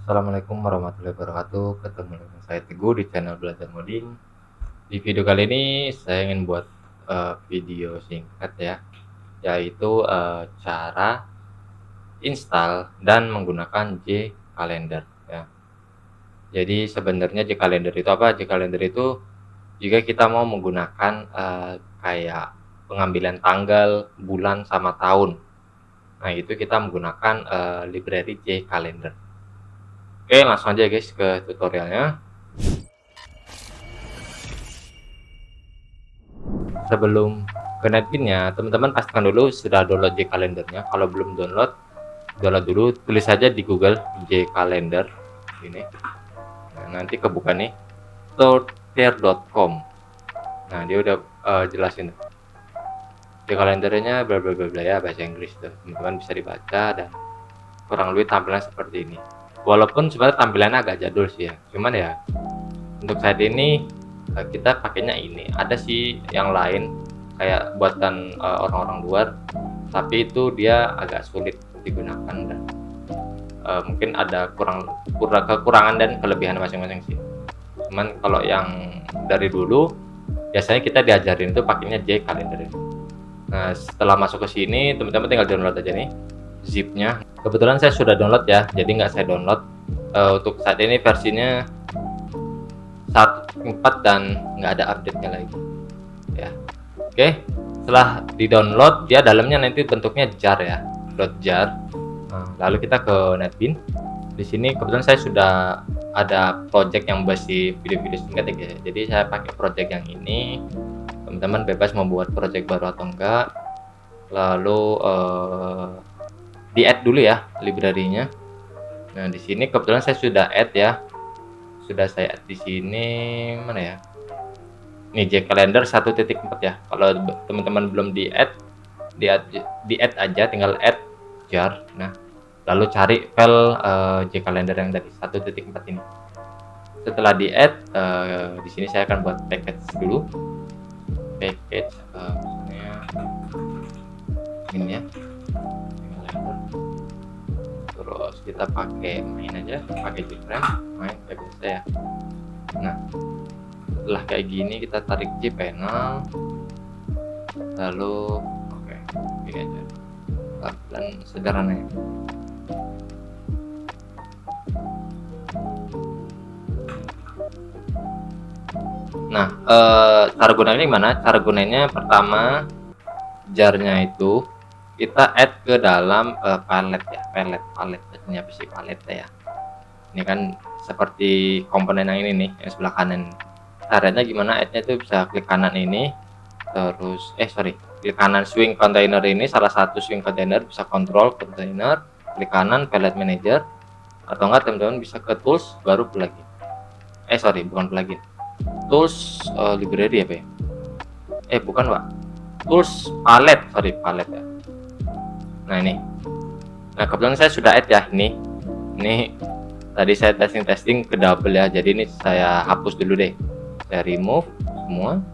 Assalamualaikum warahmatullahi wabarakatuh. Ketemu dengan saya Teguh di channel Belajar Ngoding. Di video kali ini saya ingin buat video singkat ya, yaitu cara install dan menggunakan J-Calendar ya. Jadi sebenarnya J-Calendar itu apa? J-Calendar itu jika kita mau menggunakan kayak pengambilan tanggal, bulan, sama tahun. Nah, itu kita menggunakan library J-Calendar. Oke, langsung aja guys ke tutorialnya. Sebelum ke netbin-nya, teman-teman pastikan dulu sudah download J-Calendarnya. Kalau belum download dulu, tulis saja di Google J-Calendar ini. Nah, nanti kebuka nih Tourtier.com. Nah, dia udah jelasin J-Calendarnya bla bla bla bla ya, bahasa Inggris tuh. Teman-teman bisa dibaca dan kurang lebih tampilan seperti ini. Walaupun sebenarnya tampilannya agak jadul sih ya, cuman ya untuk saat ini kita pakainya ini. Ada sih yang lain kayak buatan orang-orang luar, tapi itu dia agak sulit digunakan dan mungkin ada kekurangan dan kelebihan masing-masing sih. Cuman kalau yang dari dulu biasanya kita diajarin itu pakainya J-Calendar ini. Nah, setelah masuk ke sini teman-teman tinggal download aja nih zipnya. Kebetulan saya sudah download ya, jadi nggak saya download. Untuk saat ini versinya 1.4 dan nggak ada update-nya lagi ya. Oke, setelah di download dia dalamnya nanti bentuknya jar ya, .jar. Nah, lalu kita ke netbin. Di sini kebetulan saya sudah ada project yang berisi video-video singkat ya, jadi saya pakai project yang ini. Teman-teman bebas membuat project baru atau enggak. Lalu di add dulu ya library-nya. Nah, di sini kebetulan saya sudah add ya. Sudah saya add di sini, mana ya? Ini J-Calendar 1.4 ya. Kalau teman-teman belum di add aja, tinggal add jar. Nah, lalu cari file J-Calendar yang dari 1.4 ini. Setelah di add, di sini saya akan buat package dulu. Package misalnya ini ya. Terus kita pakai main aja, pakai Jframe, main kayak biasa ya. Nah, setelah kayak gini kita tarik J panel, lalu oke, gini aja, tampilan sederhana ya. Nah, cara gunanya gimana? Cara gunanya pertama, jarnya itu kita add ke dalam palette ya, palette apa sih, palette ya. Ini kan seperti komponen yang ini nih, yang sebelah kanan. Caranya gimana? Add-nya itu bisa klik kanan ini, terus klik kanan swing container ini, salah satu swing container, bisa control container, klik kanan palette manager, atau enggak teman-teman bisa ke tools baru plugin. Bukan plugin, tools library apa ya? Bukan Pak, tools palette, palette ya. Nah ini, nah kebetulan saya sudah add ya, ini tadi saya testing ke double ya, jadi ini saya hapus dulu deh, saya remove semua.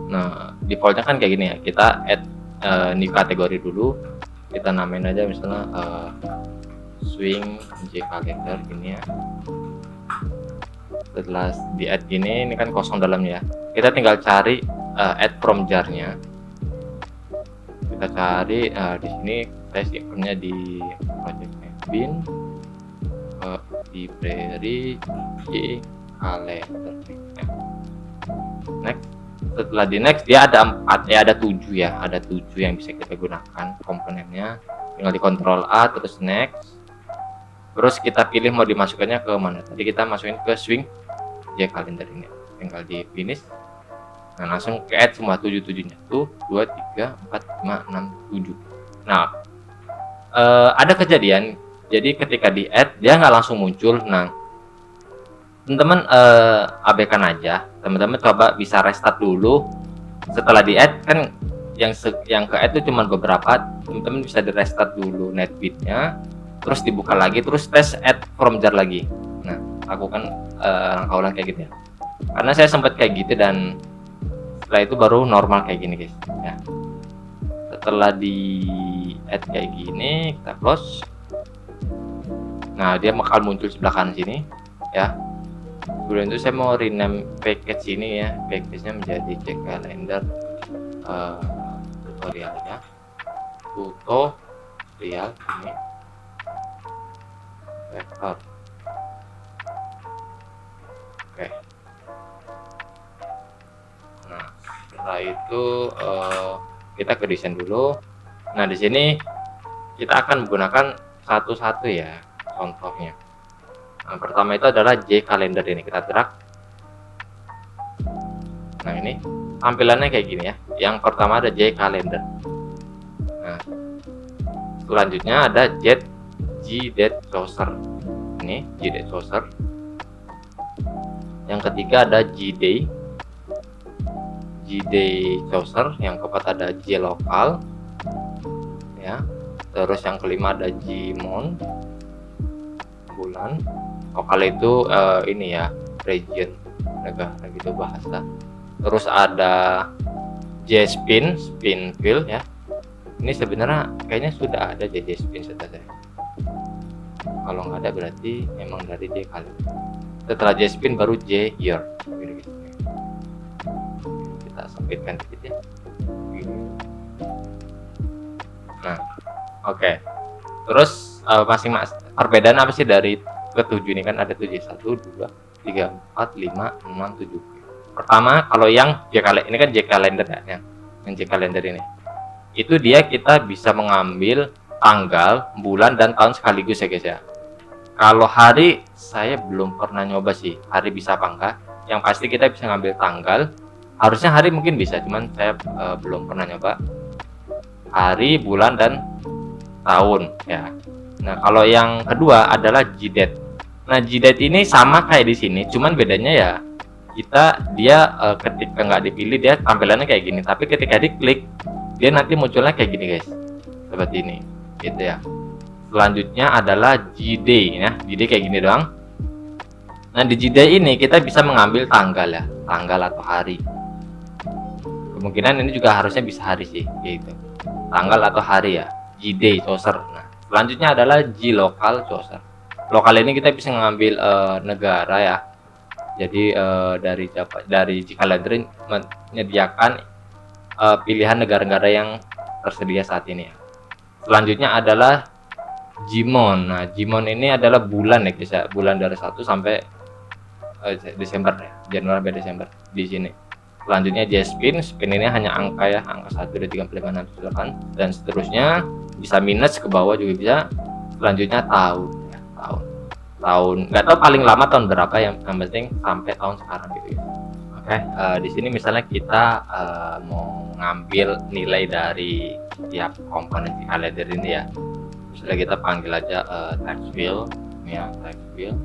Nah, defaultnya kan kayak gini ya, kita add new kategori dulu, kita namain aja misalnya swing J-Calendar gini ya. Setelah di add gini, ini kan kosong dalamnya ya, kita tinggal cari add from jar-nya. Kita cari di sini test ikonnya di project netbin, library J-Calendar. Next. Setelah di next dia ada 7 ya, ada 7 yang bisa kita gunakan komponennya. Tinggal di Ctrl A terus next. Terus kita pilih mau dimasukkannya ke mana. Tadi kita masukin ke swing J-Calendar ini. Tinggal di finish. Nah, langsung ke add semua 7-7-nya. 1, 2, 3, 4, 5, 6, 7. Nah, ada kejadian, jadi ketika di add dia nggak langsung muncul. Nah, teman-teman abaikan aja. Teman-teman coba bisa restart dulu. Setelah di add kan yang ke add itu cuma beberapa. Teman-teman bisa di restart dulu netbin-nya, terus dibuka lagi, terus tes add from jar lagi. Nah, lakukan langkah ulang kayak gitu ya, karena saya sempat kayak gitu dan setelah itu baru normal kayak gini guys ya. Setelah di add kayak gini, kita close. Nah, dia bakal muncul sebelah kanan sini ya. Kemudian itu saya mau rename package ini ya, package-nya menjadi J Calendar tutorialnya, tutorial ini vektor. Oke. Nah, setelah itu kita ke desain dulu. Nah, di sini kita akan menggunakan satu-satu ya contohnya. Nah, pertama itu adalah J Calendar, ini kita drag. Nah, ini tampilannya kayak gini ya. Yang pertama ada J Calendar. Nah, selanjutnya ada JDate Chooser. Ini JDate Chooser. Yang ketiga ada JDay Chooser. Yang keempat ada JLocal ya. Terus yang kelima ada Jmon, bulan. Lokal itu ini ya, region, negara gitu bahasa. Terus ada JSpin, spin fill ya. Ini sebenarnya kayaknya sudah ada JSpin setahu saya. Kalau nggak ada berarti memang dari J Calendar. Setelah JSpin baru J year. Gitu. Kita sempitkan sedikit ya. Nah, oke. Terus perbedaan apa sih dari ketujuh ini? Kan ada 7, 1, 2, 3, 4, 5, 6, 7. Pertama, kalau yang J Calendar ini kan J Calendar ya, yang J Calendar ini. Itu dia kita bisa mengambil tanggal, bulan dan tahun sekaligus ya guys ya. Kalau hari saya belum pernah nyoba sih, hari bisa apa enggak. Yang pasti kita bisa ngambil tanggal. Harusnya hari mungkin bisa, cuman saya belum pernah nyoba. Hari, bulan dan tahun ya. Nah, kalau yang kedua adalah JDate. Nah, JDate ini sama kayak di sini, cuman bedanya ya dia ketika nggak dipilih dia tampilannya kayak gini, tapi ketika diklik dia nanti munculnya kayak gini guys, seperti ini gitu ya. Selanjutnya adalah JDay ya, JDay kayak gini doang. Nah, di JDay ini kita bisa mengambil tanggal ya, tanggal atau hari. Kemungkinan ini juga harusnya bisa hari sih, gitu. Tanggal atau hari ya, JDay Chooser. Nah, selanjutnya adalah JLocal Chooser. Lokal ini kita bisa mengambil negara ya. Jadi dari J Calendar menyediakan pilihan negara-negara yang tersedia saat ini ya. Selanjutnya adalah Jmon. Nah, Jmon ini adalah bulan ya guys ya, bulan dari 1 sampai Desember ya, Januari sampai Desember di sini. Selanjutnya JSpin, spin ini hanya angka ya, angka 1, 2, 3, 4, 5, 6, 7, 8 dan seterusnya, bisa minus ke bawah juga bisa. Selanjutnya tahun ya, tahun nggak tahu paling lama tahun berapa, yang penting sampai tahun sekarang gitu ya. Oke, di sini misalnya kita mau ngambil nilai dari tiap komponen di kalender ini ya. Misalnya kita panggil aja text field, ini ya, text field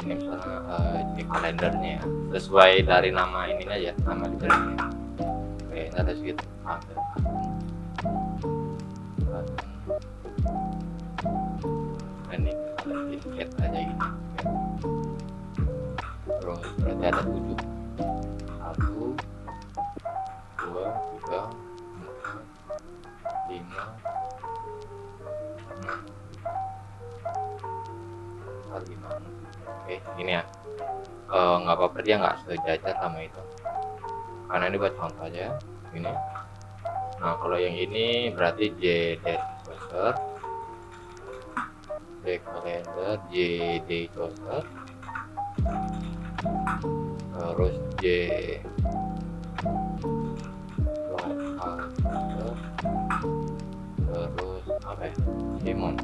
ini misalnya di kalendernya ya, sesuai dari nama ininya ya, nama library-nya. Oke, ini ada segitu ini kita indicate aja gitu. Terus berarti ada 7, 1, 2, 3, 4, 5, 6, 5. Oke, gini ya. Nggak apa-apa dia nggak sejajar sama itu, karena ini buat contoh aja ini. Nah, kalau yang ini berarti JDate Chooser, J Calendar, JDate Chooser, terus JLocal Chooser, terus apa ya, Jmon,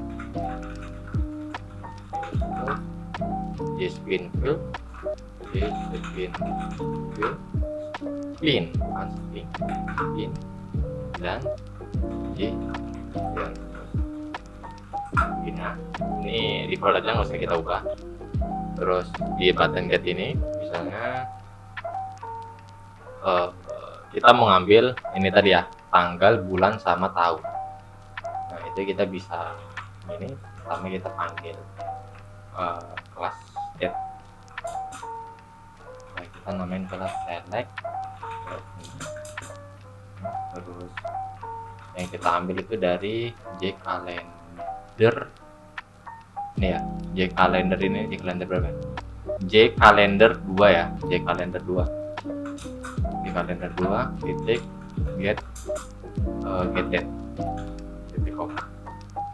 JSpin fill, JSpin fill, spin bukan spin, spin dan J dan ini default aja, nggak usah kita ubah. Terus di button get ini misalnya kita mau ngambil ini tadi ya, tanggal, bulan sama tahun. Nah, itu kita bisa ini, pertama kita panggil kelas get. Nah, kita namain kelas select Terus yang kita ambil itu dari J calendar ini ya, J calendar berapa? J calendar 2 ya, J calendar 2 titik get date titik oke.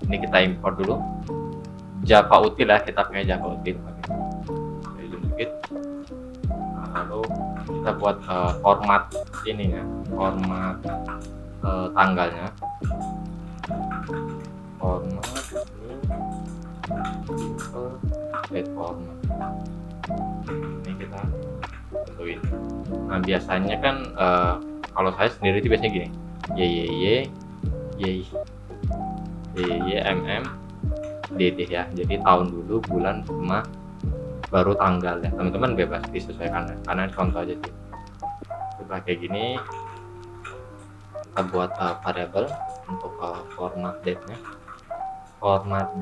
Ini kita import dulu Java util ya, kita pakai Java util sedikit. Lalu kita buat format ininya, format tanggalnya, format date format. Ini kita tentuin. Nah biasanya kan kalau saya sendiri itu biasanya gini, DD ya, jadi tahun dulu, bulan, sama baru tanggal ya. Teman-teman bebas disesuaikan ya, karena contoh aja sih. Coba kayak gini, kita buat variabel untuk format date-nya, format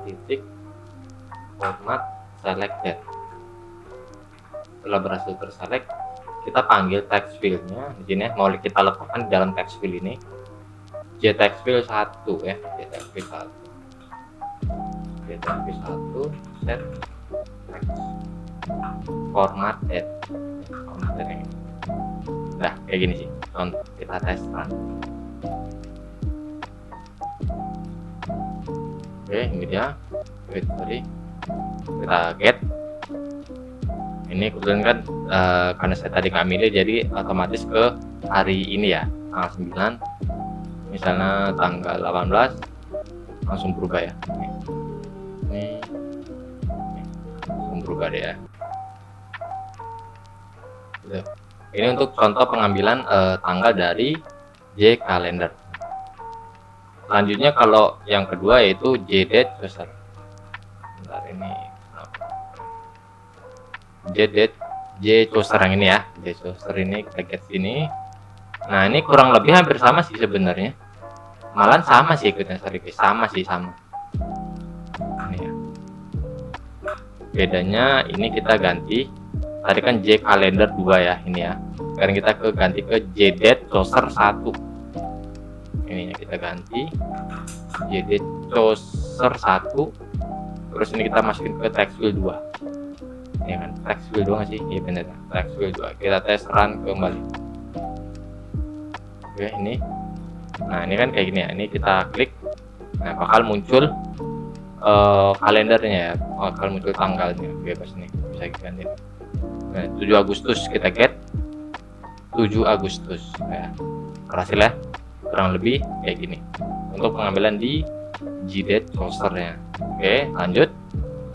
titik format selected. Setelah berhasil terselect, kita panggil text field-nya di sini, mau kita letakkan di dalam text field ini JTextField 1 ya, JTextField 1 set text format date ini. Nah kayak gini sih, kita tes run. Oke, ini dia. Kita get. Ini kebetulan kan karena saya tadi nggak milih, jadi otomatis ke hari ini ya, tanggal 9. Misalnya tanggal 18 langsung berubah ya. Ini langsung berubah deh ya. Ini untuk contoh pengambilan tanggal dari J calendar. Selanjutnya kalau yang kedua yaitu J date chooser. Bentar ini J chooser yang ini ya, J chooser ini kita get sini. Nah ini kurang lebih hampir sama sih sebenarnya, malahan sama sih ikutnya, sama. Ini ya. Bedanya ini kita ganti, tadi kan J calendar 2 ya, ini ya. Sekarang kita ganti ke J date chooser 1. Ininya kita ganti J date chooser 1. Terus ini kita masukin ke text field 2. Ini kan text field 2 nggak sih? Iya benar, text field 2. Kita tes run kembali. Oke, ini. Nah, ini kan kayak gini ya. Ini kita klik. Nah, bakal muncul kalendernya ya. Bakal muncul tanggalnya. Bebas nih, bisa ganti. Nah, 7 Agustus kita get 7 Agustus ya. Berhasil ya. Kurang lebih kayak gini. Untuk pengambilan di JDate chooser-nya. Oke, lanjut.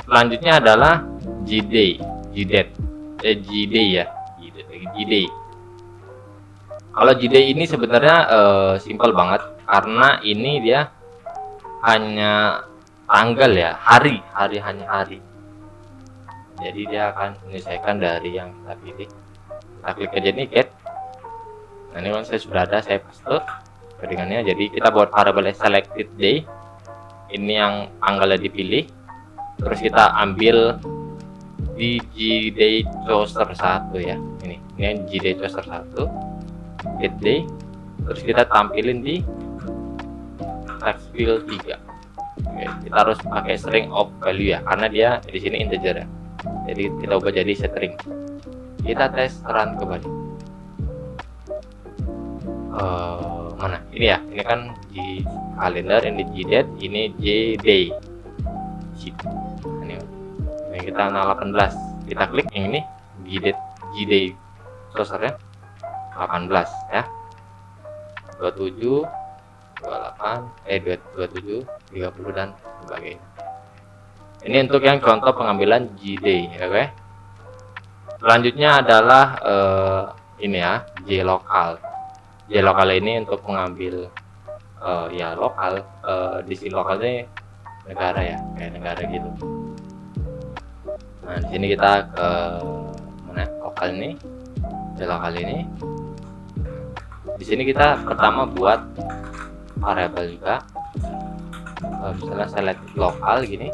Selanjutnya adalah JDate. Kalau JDate ini sebenarnya simple banget, karena ini dia hanya tanggal ya, hari. Jadi dia akan menyelesaikan dari yang kita pilih. Kita klik aja nih get. Nah ini kan saya sudah ada, saya paste codingannya. Jadi kita buat variable selected day. Ini yang tanggalnya dipilih. Terus kita ambil di JDate chooser 1 ya. Ini JDate chooser 1. Get day. Terus kita tampilin di text field 3. Oke, kita harus pakai string of value ya, karena dia di sini integer ya. Jadi kita ubah jadi string. Kita tes run kembali. Mana? Ini ya. Ini kan di kalender, ini J date, ini J day. Ini kita 18. Kita klik yang ini J day chooser-nya 18 ya. 27 27, 30 dan sebagainya. Ini untuk yang contoh pengambilan JDate ya, oke. Selanjutnya adalah ini ya, JLocal. JLocal ini untuk mengambil ya lokal, di sini lokalnya negara ya, kayak negara gitu. Nah, di sini kita ke mana? Lokal ini, JLocal ini. Di sini kita pertama buat variabel juga, misalnya select lokal gini,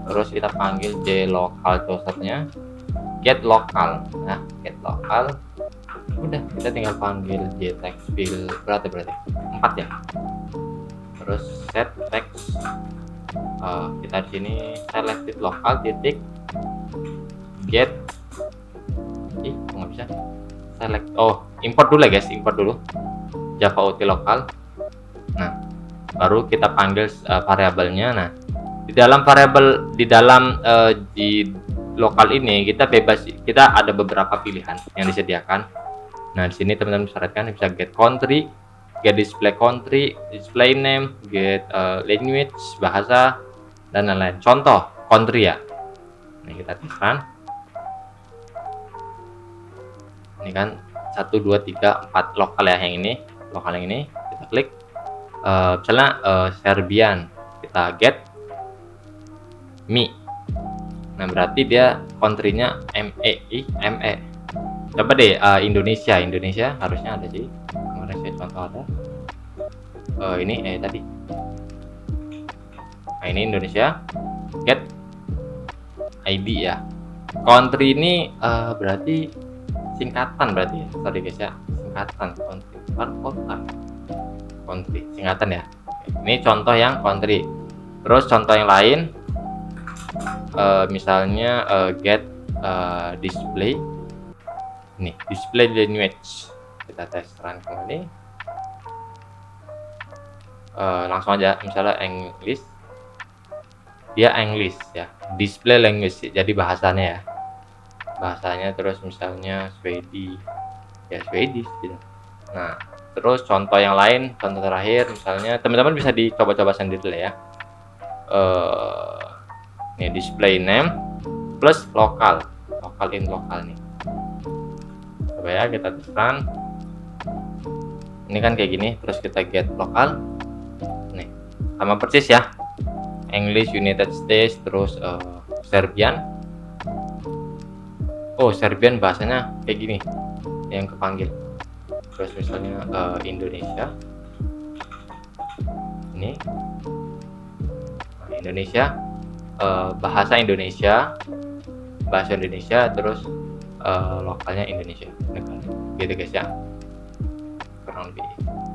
terus kita panggil JLocal chooser-nya get lokal. Nah, get lokal Udah, kita tinggal panggil jtext fill berarti 4 ya. Terus set text, kita di sini selected local titik get, nggak bisa select, import dulu ya guys, import dulu Java UT lokal. Nah, baru kita panggil variabelnya. Nah, di dalam variabel di lokal ini kita bebas, kita ada beberapa pilihan yang disediakan. Nah, di sini teman-teman syaratkan bisa get country, get display country, display name, get language, bahasa, dan lain-lain. Contoh country ya. Nah, kita teskan. Ini kan 1 2 3 4 lokal ya, yang ini lokal, yang ini kita klik. Misalnya Serbian, kita get me. Nah, berarti dia country-nya ME. Coba deh Indonesia harusnya ada sih, kemarin saya contoh ada. Ini tadi. Nah, ini Indonesia, get ID ya. Country ini berarti singkatan berarti ya. Sorry guys ya, singkatan country, kota. Country singkatan ya. Ini contoh yang country. Terus contoh yang lain, misalnya get display. Nih, display language. Kita tes run kembali. Langsung aja, misalnya English. Dia English ya. Display language, jadi bahasanya ya. Bahasanya. Terus misalnya Swedish ya, Swedish gitu. Nah, terus contoh yang lain, contoh terakhir misalnya teman-teman bisa dicoba-coba sendiri lah ya. Nih, display name plus lokal in lokal nih. Coba ya, kita teskan. Ini kan kayak gini, terus kita get lokal. Nih, sama persis ya. English United States, terus Serbian. Serbian bahasanya kayak gini yang kepanggil. Terus misalnya Indonesia. Ini Indonesia, bahasa Indonesia, terus lokalnya Indonesia, gitu guys ya. Kurang lebih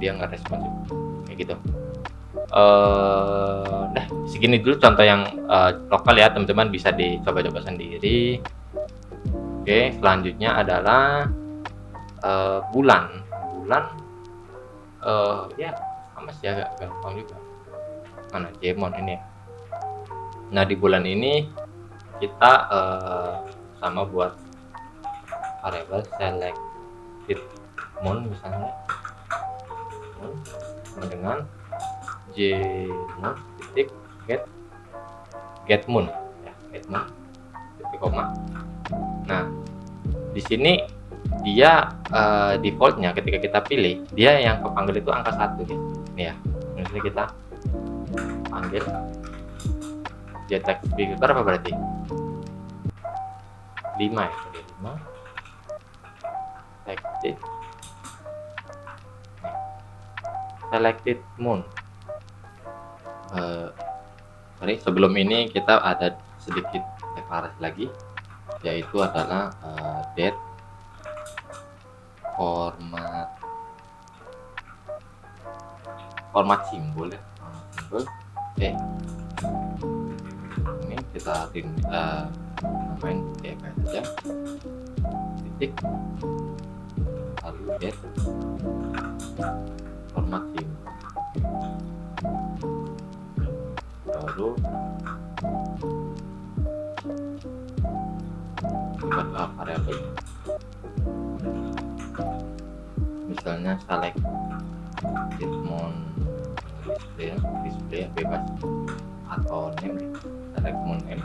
dia nggak responsif kayak gitu. Dah segini dulu contoh yang lokal ya, teman-teman bisa dicoba-coba sendiri. Oke, selanjutnya adalah bulan ya sama sih, agak gampang juga. Mana Jmon ini ya. Nah, di bulan ini kita sama buat variabel selected moon misalnya, sama dengan jmon titik get moon ya, get moon titik koma. Nah, di sini dia defaultnya ketika kita pilih, dia yang kepanggil itu angka 1 gitu. Nih ya, misalnya kita panggil jtext fill berapa berarti 5 ya, jadi 5 selected moon. Sebelum ini kita ada sedikit deklarasi lagi, yaitu adalah date format simbol ya, simbol. Oke, ini kita namain DFS saja, titik, lalu date format simbol, baru buat variabel misalnya select moon display bebas atau name, select moon name,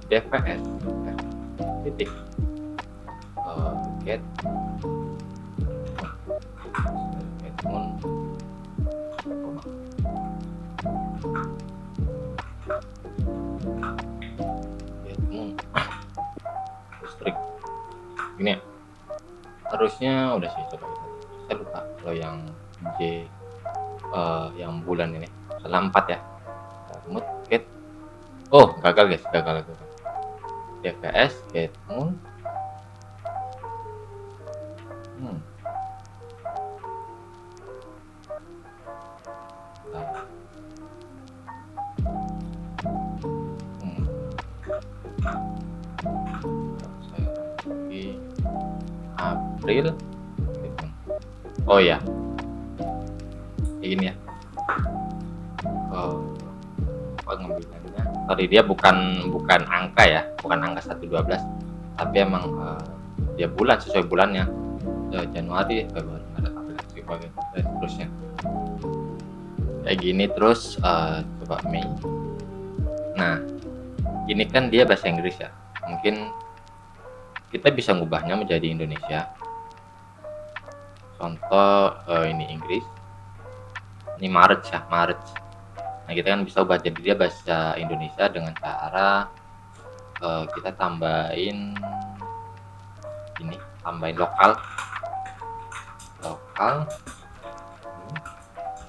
dps titik get moon strict gini ya. Harusnya udah sih, coba saya lupa kalau yang yang bulan ini salah 4 ya. Mood get, gagal guys, gagal. DPS get moon April gitu. Oh ya, kayak gini ya. Oh, pengambilannya sorry, dia bukan angka ya, bukan angka 112, tapi emang dia bulan, sesuai bulannya. Januari, Februari, Maret, April, Mei, dan seterusnya kayak gini. Terus coba Mei. Nah, ini kan dia bahasa Inggris ya, mungkin kita bisa ngubahnya menjadi Indonesia. Contoh ini Inggris, ini Maret ya, Maret. Nah, kita kan bisa ubah jadi dia bahasa Indonesia dengan cara kita tambahin ini, tambahin lokal,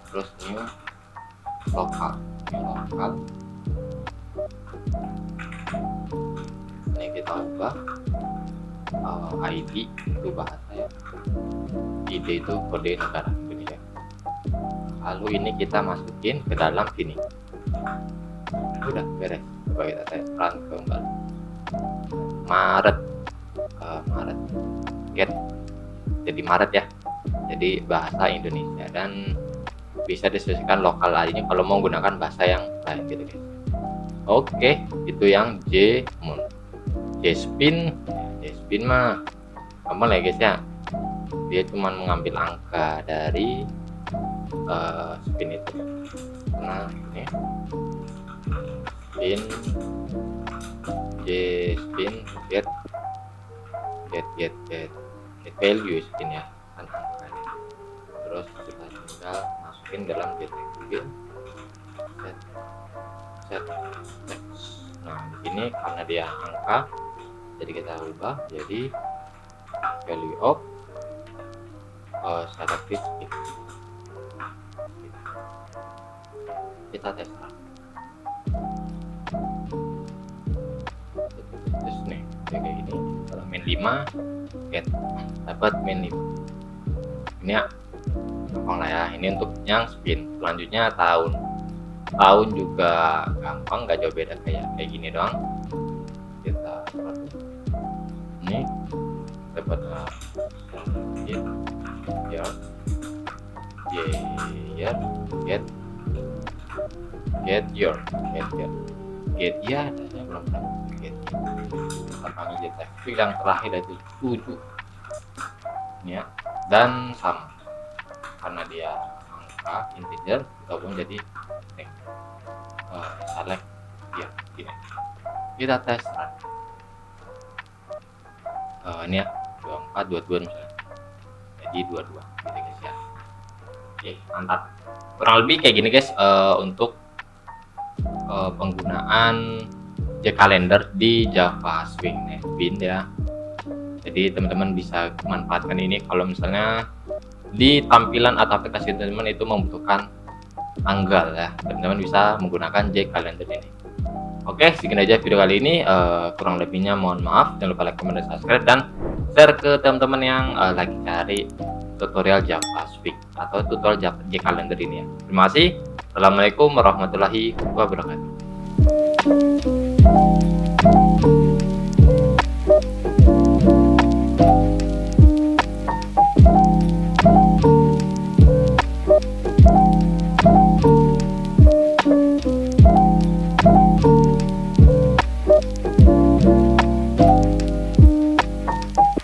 terus new lokal. Ini kita ubah ID itu bahasa ya, ID itu kode negara Indonesia. Lalu ini kita masukin ke dalam sini, udah beres. Coba kita run kembali. Maret, get jadi Maret ya, jadi bahasa Indonesia, dan bisa disesuaikan lokal ID-nya kalau mau gunakan bahasa yang lain gitu guys. Oke, itu yang Jmon. Jspin mah gampang lah ya guys ya, dia cuma mengambil angka dari spin itu. Nah ini spin, get value spin ya, kan angka ini. Terus kita tinggal masukin dalam get value, set text. Nah di sini karena dia angka, jadi kita ubah jadi value of selected spin. Kita tes terus nih kayak gini. Kalau min 5 get dapat min 5 ini ya, gampang lah ya. Ini untuk yang spin. Selanjutnya tahun juga gampang, nggak jauh beda kayak gini doang. Kita ini dapat get ya, adanya belum pernah get. Tantangan get tapi yang terakhir itu 7 ya, dan sama karena dia angka integer kita pun jadi select ya gini. Kita tes run. Ini ya 24 22 misalnya, jadi 22 gitu guys ya. Oke, mantap. Kurang lebih kayak gini guys untuk penggunaan J-Calendar di Java Swing NetBeans ya. Jadi teman-teman bisa manfaatkan ini kalau misalnya di tampilan atau aplikasi teman-teman itu membutuhkan tanggal ya, teman-teman bisa menggunakan J-Calendar ini. Oke, segini aja video kali ini. Kurang lebihnya mohon maaf. Jangan lupa like, comment, dan subscribe, dan share ke teman-teman yang lagi cari tutorial Java Swing atau tutorial J-Calendar ini ya. Terima kasih. Assalamualaikum warahmatullahi wabarakatuh.